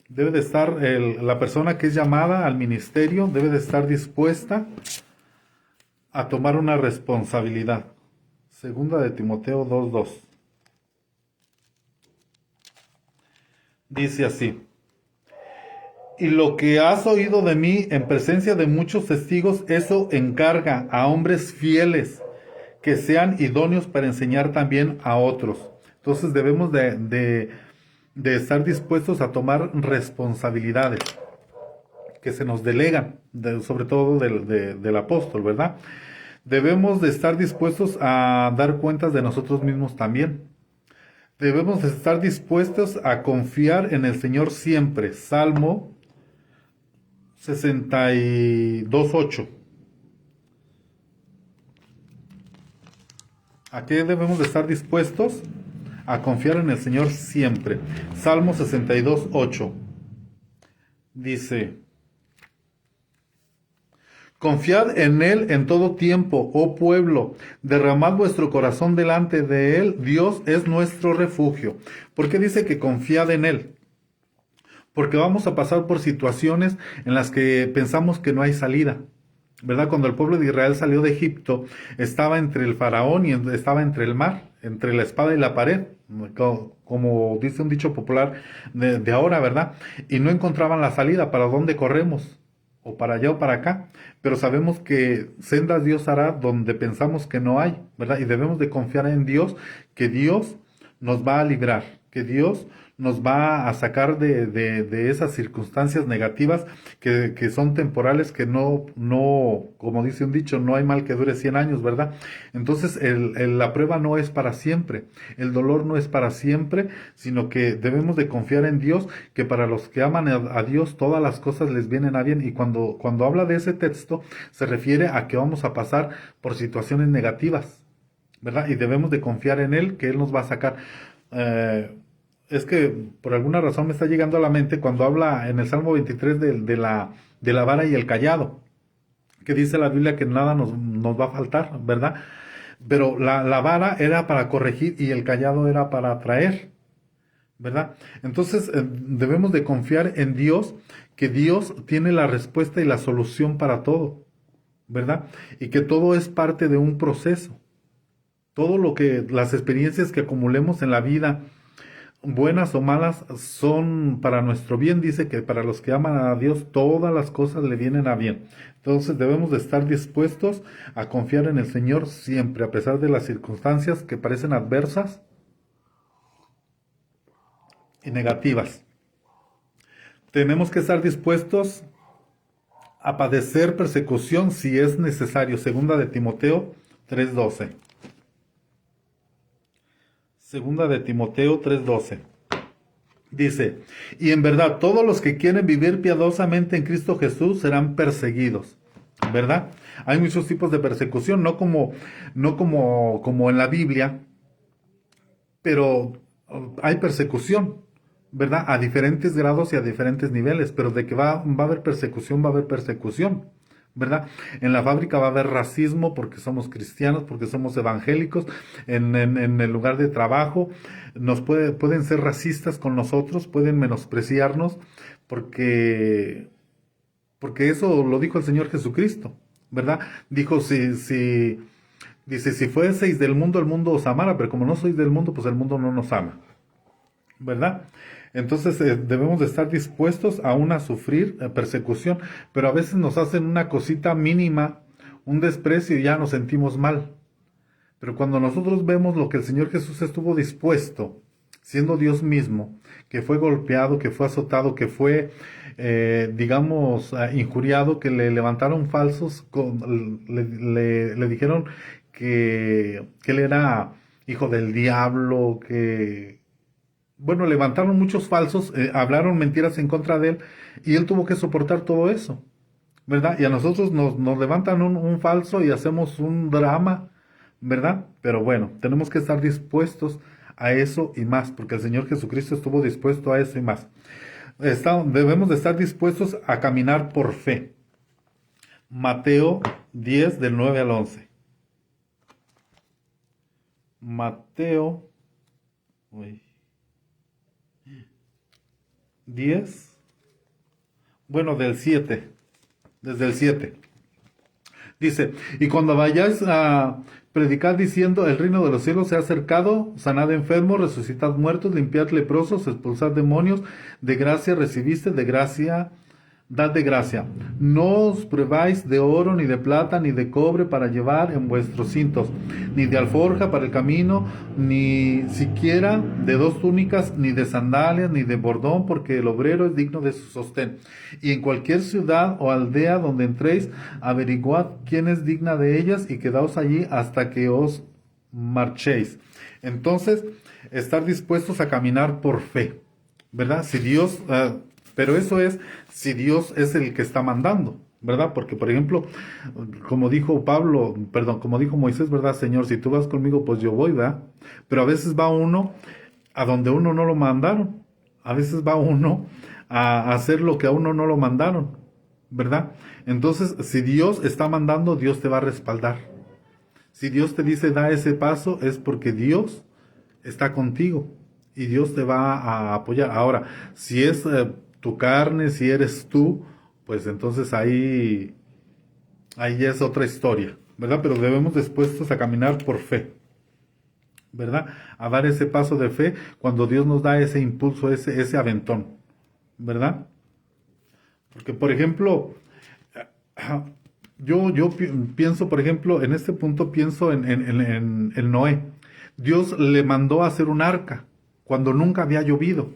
Debe de estar la persona que es llamada al ministerio, debe de estar dispuesta a tomar una responsabilidad. Segunda de Timoteo 2:2. Dice así: y lo que has oído de mí en presencia de muchos testigos, eso encarga a hombres fieles que sean idóneos para enseñar también a otros. Entonces debemos de estar dispuestos a tomar responsabilidades que se nos delegan, sobre todo del apóstol, ¿verdad? Debemos de estar dispuestos a dar cuentas de nosotros mismos también. Debemos de estar dispuestos a confiar en el Señor siempre. Salmo 62:8. ¿A qué debemos de estar dispuestos? A confiar en el Señor siempre. Salmo 62:8. Dice: confiad en Él en todo tiempo, oh pueblo, derramad vuestro corazón delante de Él, Dios es nuestro refugio. ¿Por qué dice que confiad en Él? Porque vamos a pasar por situaciones en las que pensamos que no hay salida, ¿verdad? Cuando el pueblo de Israel salió de Egipto, estaba entre el faraón y estaba entre el mar, entre la espada y la pared, como dice un dicho popular de ahora, ¿verdad? Y no encontraban la salida. ¿Para dónde corremos? O para allá o para acá, pero sabemos que sendas Dios hará donde pensamos que no hay, ¿verdad? Y debemos de confiar en Dios, que Dios nos va a librar, que Dios nos va a sacar de esas circunstancias negativas que son temporales, que no, como dice un dicho, no hay mal que dure 100 años, ¿verdad? Entonces la prueba no es para siempre, el dolor no es para siempre, sino que debemos de confiar en Dios, que para los que aman a Dios todas las cosas les vienen a bien, y cuando habla de ese texto se refiere a que vamos a pasar por situaciones negativas, ¿verdad? Y debemos de confiar en Él, que Él nos va a sacar. es que por alguna razón me está llegando a la mente cuando habla en el Salmo 23 de la vara y el callado, que dice la Biblia que nada nos va a faltar, ¿verdad? Pero la vara era para corregir y el callado era para atraer, ¿verdad? Entonces debemos de confiar en Dios, que Dios tiene la respuesta y la solución para todo, ¿verdad? Y que todo es parte de un proceso. Todo lo que, las experiencias que acumulemos en la vida, buenas o malas, son para nuestro bien. Dice que para los que aman a Dios, todas las cosas le vienen a bien. Entonces debemos de estar dispuestos a confiar en el Señor siempre, a pesar de las circunstancias que parecen adversas y negativas. Tenemos que estar dispuestos a padecer persecución si es necesario. Segunda de Timoteo 3:12. Segunda de Timoteo 3:12. Dice, y en verdad todos los que quieren vivir piadosamente en Cristo Jesús serán perseguidos, ¿verdad? Hay muchos tipos de persecución, no como en la Biblia, pero hay persecución, ¿verdad? A diferentes grados y a diferentes niveles, pero de que va a haber persecución, va a haber persecución, ¿verdad? En la fábrica va a haber racismo porque somos cristianos, porque somos evangélicos. En el lugar de trabajo pueden ser racistas con nosotros, pueden menospreciarnos, porque eso lo dijo el Señor Jesucristo, ¿verdad? Dijo, dice, si fueseis del mundo, el mundo os amara, pero como no sois del mundo, pues el mundo no nos ama, ¿verdad? Entonces debemos de estar dispuestos aún a sufrir persecución, pero a veces nos hacen una cosita mínima, un desprecio y ya nos sentimos mal. Pero cuando nosotros vemos lo que el Señor Jesús estuvo dispuesto, siendo Dios mismo, que fue golpeado, que fue azotado, que fue, injuriado, que le levantaron falsos, le dijeron que él era hijo del diablo, bueno, levantaron muchos falsos, hablaron mentiras en contra de él, y él tuvo que soportar todo eso, ¿verdad? Y a nosotros nos levantan un falso y hacemos un drama, ¿verdad? Pero bueno, tenemos que estar dispuestos a eso y más, porque el Señor Jesucristo estuvo dispuesto a eso y más. Debemos de estar dispuestos a caminar por fe. Mateo 10, del 9 al 11. Mateo 10, bueno, del 7, desde el 7. Dice, y cuando vayáis a predicar diciendo, el reino de los cielos se ha acercado, sanad enfermos, resucitad muertos, limpiad leprosos, expulsad demonios, de gracia recibiste, de gracia dad de gracia. No os pruebáis de oro, ni de plata, ni de cobre para llevar en vuestros cintos, ni de alforja para el camino, ni siquiera de 2 túnicas, ni de sandalias, ni de bordón, porque el obrero es digno de su sostén. Y en cualquier ciudad o aldea donde entréis, averiguad quién es digna de ellas, y quedaos allí hasta que os marchéis. Entonces, estar dispuestos a caminar por fe, ¿verdad? Si Dios... pero eso es si Dios es el que está mandando, ¿verdad? Porque, por ejemplo, como dijo Moisés, ¿verdad? Señor, si tú vas conmigo, pues yo voy, ¿verdad? Pero a veces va uno a donde uno no lo mandaron. A veces va uno a hacer lo que a uno no lo mandaron, ¿verdad? Entonces, si Dios está mandando, Dios te va a respaldar. Si Dios te dice, da ese paso, es porque Dios está contigo y Dios te va a apoyar. Ahora, si es... tu carne, si eres tú, pues entonces ahí ya es otra historia, ¿verdad? Pero debemos dispuestos a caminar por fe, ¿verdad? A dar ese paso de fe cuando Dios nos da ese impulso, ese aventón, ¿verdad? Porque, por ejemplo, yo pienso, por ejemplo, en este punto pienso en Noé. Dios le mandó a hacer un arca cuando nunca había llovido,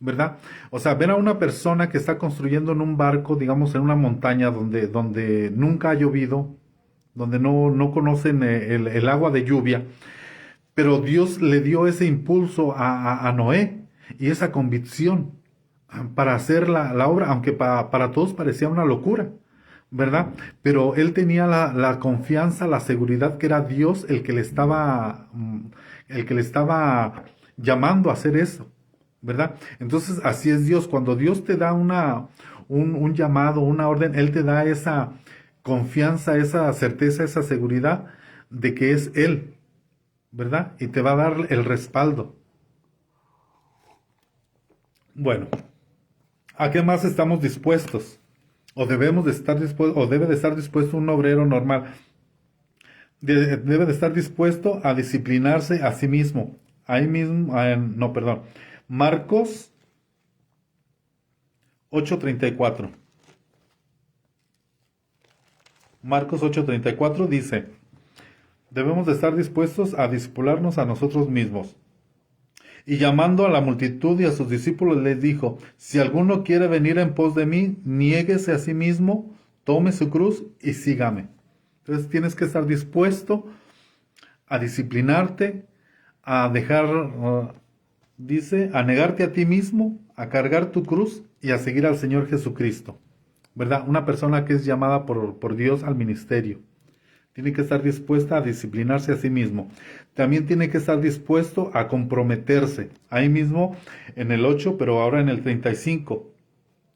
¿verdad? O sea, ver a una persona que está construyendo en un barco, digamos, en una montaña donde nunca ha llovido, donde no conocen el agua de lluvia, pero Dios le dio ese impulso a Noé y esa convicción para hacer la obra, aunque para todos parecía una locura, ¿verdad? Pero él tenía la confianza, la seguridad que era Dios el que le estaba llamando a hacer eso, ¿verdad? Entonces, así es Dios. Cuando Dios te da un llamado, una orden, Él te da esa confianza, esa certeza, esa seguridad de que es Él, ¿verdad? Y te va a dar el respaldo. Bueno, ¿a qué más estamos dispuestos? O debemos de estar dispuestos, o debe de estar dispuesto un obrero normal. Debe de estar dispuesto a disciplinarse a sí mismo. Ahí mismo, no, perdón. Marcos 8:34. Marcos 8:34 dice, debemos de estar dispuestos a discipularnos a nosotros mismos. Y llamando a la multitud y a sus discípulos les dijo, si alguno quiere venir en pos de mí, niéguese a sí mismo, tome su cruz y sígame. Entonces tienes que estar dispuesto a disciplinarte, a dejar, dice, a negarte a ti mismo, a cargar tu cruz y a seguir al Señor Jesucristo. ¿Verdad? Una persona que es llamada por Dios al ministerio. Tiene que estar dispuesta a disciplinarse a sí mismo. También tiene que estar dispuesto a comprometerse. Ahí mismo en el 8, pero ahora en el 35.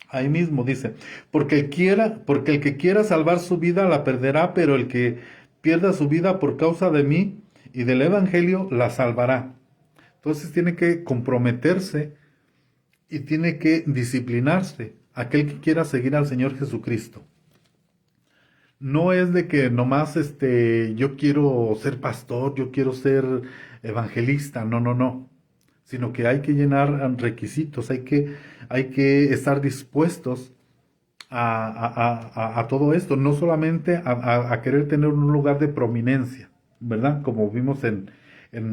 Ahí mismo dice, porque el que quiera salvar su vida la perderá, pero el que pierda su vida por causa de mí y del Evangelio la salvará. Entonces tiene que comprometerse y tiene que disciplinarse aquel que quiera seguir al Señor Jesucristo. No es de que nomás yo quiero ser pastor, yo quiero ser evangelista, no. Sino que hay que llenar requisitos, hay que estar dispuestos a todo esto, no solamente a querer tener un lugar de prominencia, ¿verdad? Como vimos en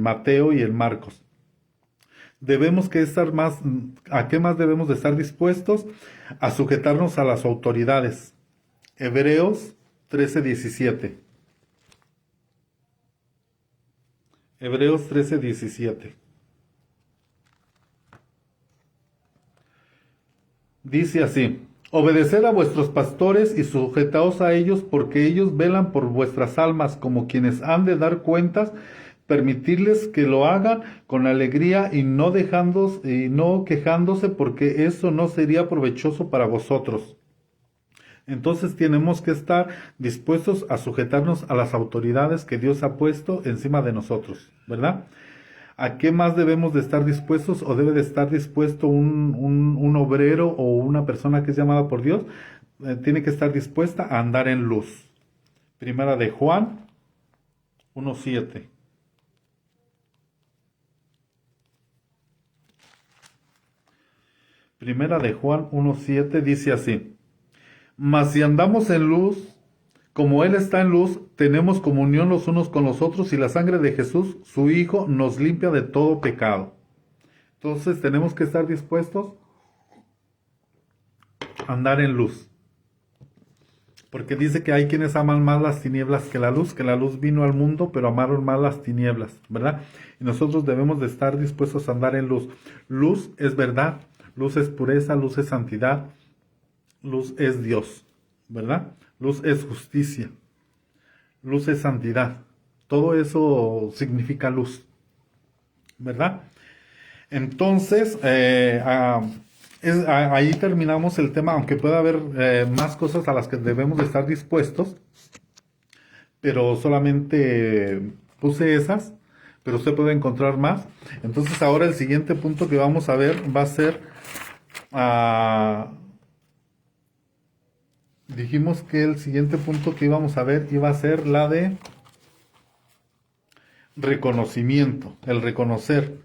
Mateo y en Marcos. Debemos que estar más, ¿a qué más debemos de estar dispuestos? A sujetarnos a las autoridades. Hebreos 13:17. Hebreos 13:17. Dice así, obedeced a vuestros pastores y sujetaos a ellos, porque ellos velan por vuestras almas como quienes han de dar cuentas, permitirles que lo hagan con alegría y no quejándose, porque eso no sería provechoso para vosotros. Entonces tenemos que estar dispuestos a sujetarnos a las autoridades que Dios ha puesto encima de nosotros, ¿verdad? ¿A qué más debemos de estar dispuestos o debe de estar dispuesto un obrero o una persona que es llamada por Dios? Tiene que estar dispuesta a andar en luz. Primera de Juan 1:7. Primera de Juan 1:7 dice así, mas si andamos en luz, como Él está en luz, tenemos comunión los unos con los otros y la sangre de Jesús, su Hijo, nos limpia de todo pecado. Entonces tenemos que estar dispuestos a andar en luz. Porque dice que hay quienes aman más las tinieblas que la luz vino al mundo, pero amaron más las tinieblas, ¿verdad? Y nosotros debemos de estar dispuestos a andar en luz. Luz es verdad, luz es pureza, luz es santidad, luz es Dios, ¿verdad? Luz es justicia, luz es santidad. Todo eso significa luz, ¿verdad? Entonces, ahí terminamos el tema, aunque pueda haber más cosas a las que debemos de estar dispuestos, pero solamente puse esas, pero usted puede encontrar más. Entonces ahora el siguiente punto que vamos a ver va a ser, dijimos que el siguiente punto que íbamos a ver iba a ser la de reconocimiento, el reconocer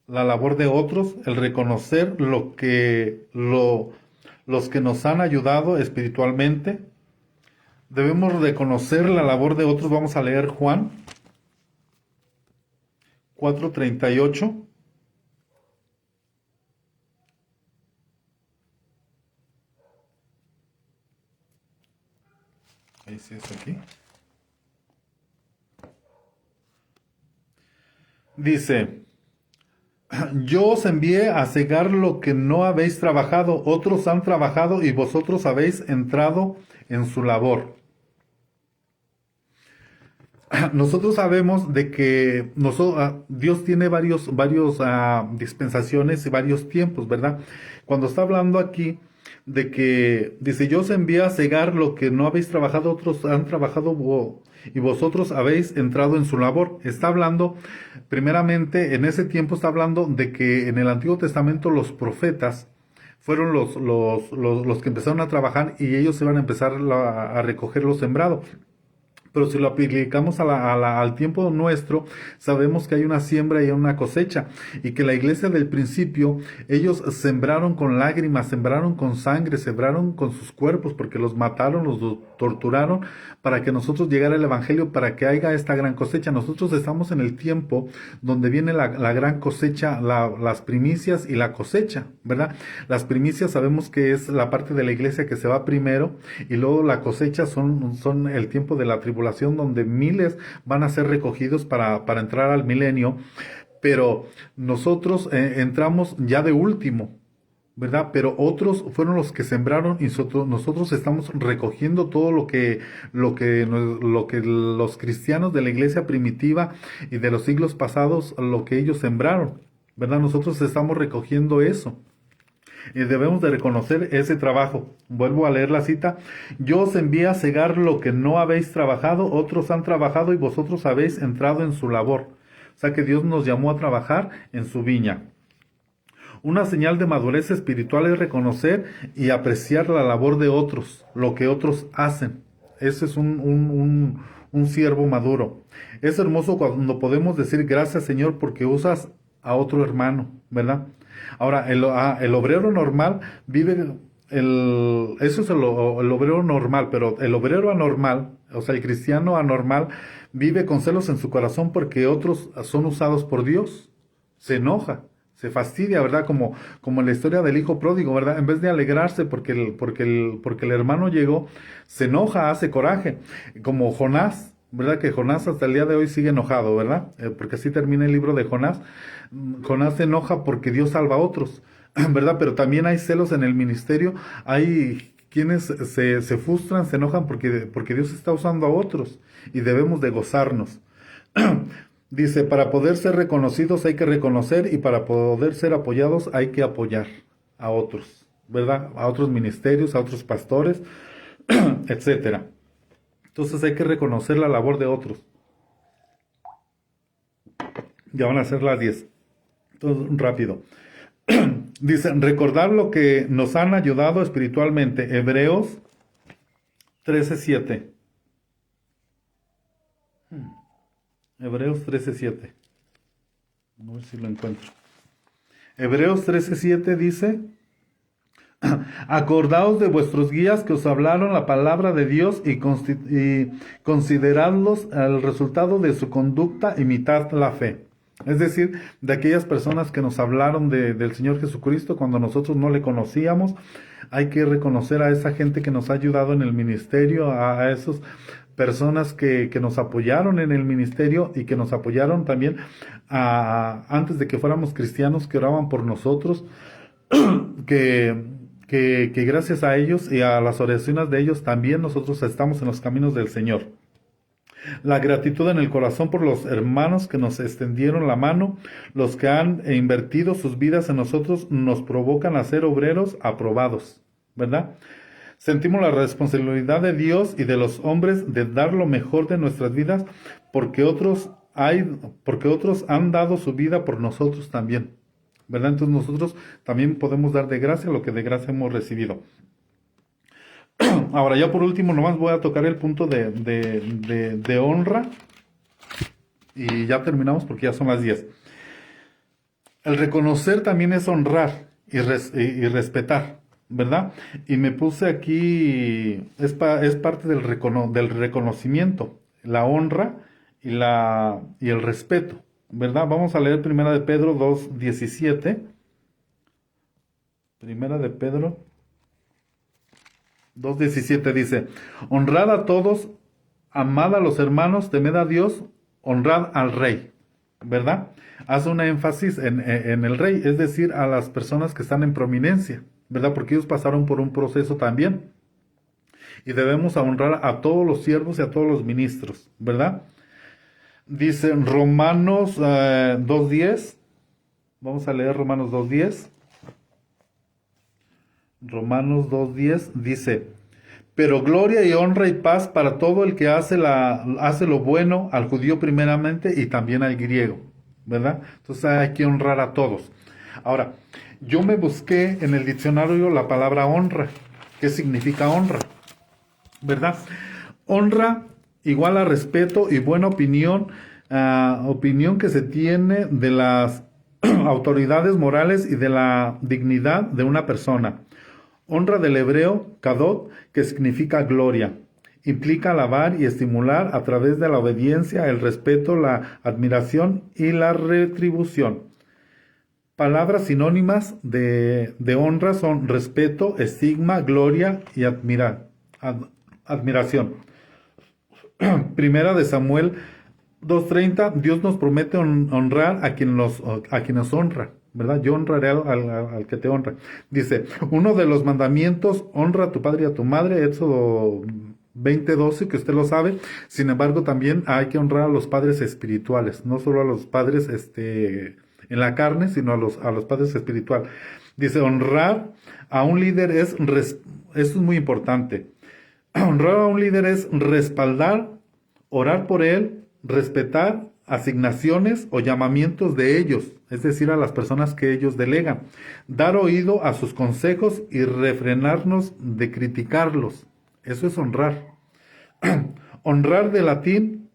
la labor de otros, el reconocer los que nos han ayudado espiritualmente. Debemos reconocer la labor de otros. Vamos a leer Juan 4:38. Ahí sí es aquí. Dice, yo os envié a cegar lo que no habéis trabajado, otros han trabajado y vosotros habéis entrado en su labor. nosotros sabemos de que Dios tiene varios dispensaciones y varios tiempos, ¿verdad? Cuando está hablando aquí de que dice, yo os envío a cegar lo que no habéis trabajado, otros han trabajado y vosotros habéis entrado en su labor. Está hablando, primeramente, en ese tiempo está hablando de que en el Antiguo Testamento los profetas fueron los que empezaron a trabajar y ellos iban a empezar a recoger lo sembrado. Pero si lo aplicamos al tiempo nuestro, sabemos que hay una siembra y una cosecha. Y que la iglesia del principio, ellos sembraron con lágrimas, sembraron con sangre, sembraron con sus cuerpos, porque los mataron, los torturaron, para que nosotros llegara el evangelio, para que haya esta gran cosecha. Nosotros estamos en el tiempo donde viene la gran cosecha, las primicias y la cosecha, ¿verdad? Las primicias sabemos que es la parte de la iglesia que se va primero, y luego la cosecha son el tiempo de la tribulación, donde miles van a ser recogidos para entrar al milenio, pero nosotros entramos ya de último, ¿verdad? Pero otros fueron los que sembraron y nosotros estamos recogiendo todo lo que los cristianos de la iglesia primitiva y de los siglos pasados, lo que ellos sembraron, ¿verdad? Nosotros estamos recogiendo eso. Y debemos de reconocer ese trabajo. Vuelvo a leer la cita. Yo os envío a cegar lo que no habéis trabajado, otros han trabajado y vosotros habéis entrado en su labor. O sea que Dios nos llamó a trabajar en su viña. Una señal de madurez espiritual es reconocer y apreciar la labor de otros, lo que otros hacen. Ese es un siervo maduro. Es hermoso cuando podemos decir gracias, Señor, porque usas a otro hermano, ¿verdad? Ahora, el obrero normal vive, eso es el obrero normal, pero el obrero anormal, o sea, el cristiano anormal, vive con celos en su corazón porque otros son usados por Dios. Se enoja, se fastidia, ¿verdad? Como en la historia del hijo pródigo, ¿verdad? En vez de alegrarse porque el hermano llegó, se enoja, hace coraje. Como Jonás, ¿verdad? Que Jonás hasta el día de hoy sigue enojado, ¿verdad? Porque así termina el libro de Jonás. Jonás se enoja porque Dios salva a otros, ¿verdad? Pero también hay celos en el ministerio. Hay quienes se frustran, se enojan porque Dios está usando a otros y debemos de gozarnos. Dice, para poder ser reconocidos hay que reconocer y para poder ser apoyados hay que apoyar a otros, ¿verdad? A otros ministerios, a otros pastores, etcétera. Entonces hay que reconocer la labor de otros. Ya van a ser las 10. Entonces, rápido. Dice, recordar lo que nos han ayudado espiritualmente. Hebreos 13:7. Hebreos 13:7. A ver si lo encuentro. Hebreos 13:7 dice, acordaos de vuestros guías que os hablaron la palabra de Dios y consideradlos el resultado de su conducta, imitad la fe. Es decir, de aquellas personas que nos hablaron del Señor Jesucristo cuando nosotros no le conocíamos, hay que reconocer a esa gente que nos ha ayudado en el ministerio, a esas personas que nos apoyaron en el ministerio y que nos apoyaron también antes de que fuéramos cristianos, que oraban por nosotros, que gracias a ellos y a las oraciones de ellos también nosotros estamos en los caminos del Señor. La gratitud en el corazón por los hermanos que nos extendieron la mano, los que han invertido sus vidas en nosotros, nos provocan a ser obreros aprobados, ¿verdad? Sentimos la responsabilidad de Dios y de los hombres de dar lo mejor de nuestras vidas porque otros han dado su vida por nosotros también, ¿verdad? Entonces nosotros también podemos dar de gracia lo que de gracia hemos recibido. Ahora ya por último nomás voy a tocar el punto de honra y ya terminamos porque ya son las 10. El reconocer también es honrar y respetar, ¿verdad? Y me puse aquí, es parte del reconocimiento, la honra y el respeto, ¿verdad? Vamos a leer Primera de Pedro 2:17. Primera de Pedro 2:17 dice, honrad a todos, amad a los hermanos, temed a Dios, honrad al rey, ¿verdad? Hace una énfasis en el rey, es decir, a las personas que están en prominencia, ¿verdad? Porque ellos pasaron por un proceso también. Y debemos honrar a todos los siervos y a todos los ministros, ¿verdad? Dice Romanos 2.10. Vamos a leer Romanos 2.10. Romanos 2.10 dice: pero gloria y honra y paz para todo el que hace lo bueno, al judío primeramente y también al griego, ¿verdad? Entonces hay que honrar a todos. Ahora, yo me busqué en el diccionario la palabra honra. ¿Qué significa honra? ¿Verdad? Honra igual a respeto y buena opinión, opinión que se tiene de las autoridades morales y de la dignidad de una persona. Honra del hebreo, kadot, que significa gloria. Implica alabar y estimular a través de la obediencia, el respeto, la admiración y la retribución. Palabras sinónimas de honra son respeto, estigma, gloria y admiración. Primera de Samuel 2:30, Dios nos promete honrar a quienes honra, ¿verdad? Yo honraré al que te honra. Dice, uno de los mandamientos, honra a tu padre y a tu madre, Éxodo 20:12, que usted lo sabe. Sin embargo, también hay que honrar a los padres espirituales, no solo a los padres en la carne, sino a los padres espirituales. Dice, honrar a un líder esto es muy importante. Honrar a un líder es respaldar, orar por él, respetar asignaciones o llamamientos de ellos, es decir, a las personas que ellos delegan, dar oído a sus consejos y refrenarnos de criticarlos. Eso es honrar. Honrar de latín,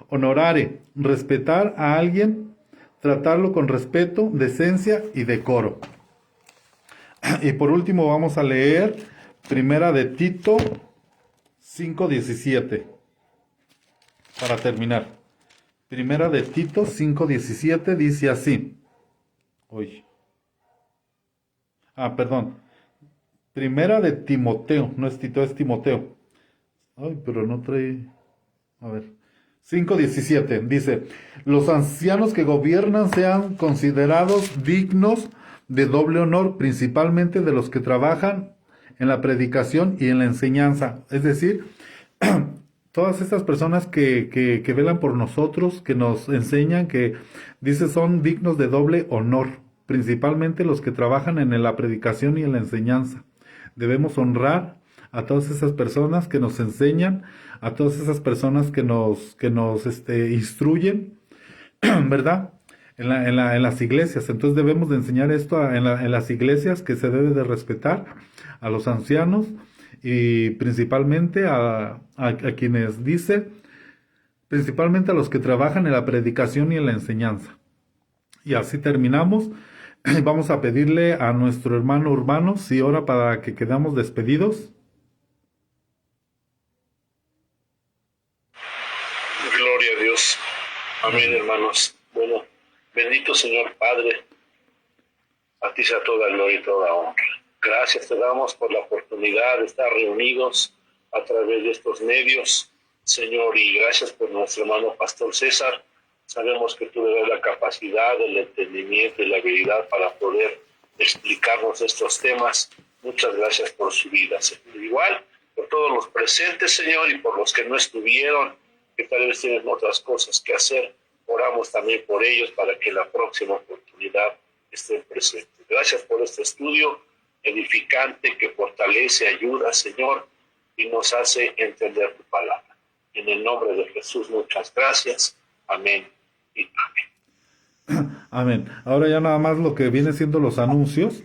honorare, respetar a alguien, tratarlo con respeto, decencia y decoro. Y por último vamos a leer Primera de Tito 5:17 para terminar. Primera de Tito 5:17 dice así. Primera de Timoteo, no es Tito, es Timoteo. Pero no trae. 5:17 dice: los ancianos que gobiernan sean considerados dignos de doble honor, principalmente de los que trabajan en la predicación y en la enseñanza. Es decir, todas estas personas que velan por nosotros, que nos enseñan, que dice son dignos de doble honor, principalmente los que trabajan en la predicación y en la enseñanza. Debemos honrar a todas esas personas que nos enseñan, a todas esas personas que nos instruyen, ¿verdad? En las iglesias. Entonces debemos de enseñar esto en las iglesias, que se debe de respetar a los ancianos y principalmente a quienes principalmente a los que trabajan en la predicación y en la enseñanza. Y así terminamos. Vamos a pedirle a nuestro hermano Urbano si ora para que quedamos despedidos. Gloria a Dios. Amén, hermanos. Bueno, bendito Señor Padre, a ti sea toda gloria y toda honra. Gracias te damos por la oportunidad de estar reunidos a través de estos medios, Señor, y gracias por nuestro hermano Pastor César. Sabemos que tú le das la capacidad, el entendimiento y la habilidad para poder explicarnos estos temas. Muchas gracias por su vida, Señor. Igual, por todos los presentes, Señor, y por los que no estuvieron, que tal vez tienen otras cosas que hacer. Oramos también por ellos para que la próxima oportunidad estén presentes. Gracias por este estudio edificante que fortalece, ayuda, Señor, y nos hace entender tu palabra. En el nombre de Jesús, muchas gracias. Amén y amén. Amén. Ahora ya nada más lo que viene siendo los anuncios.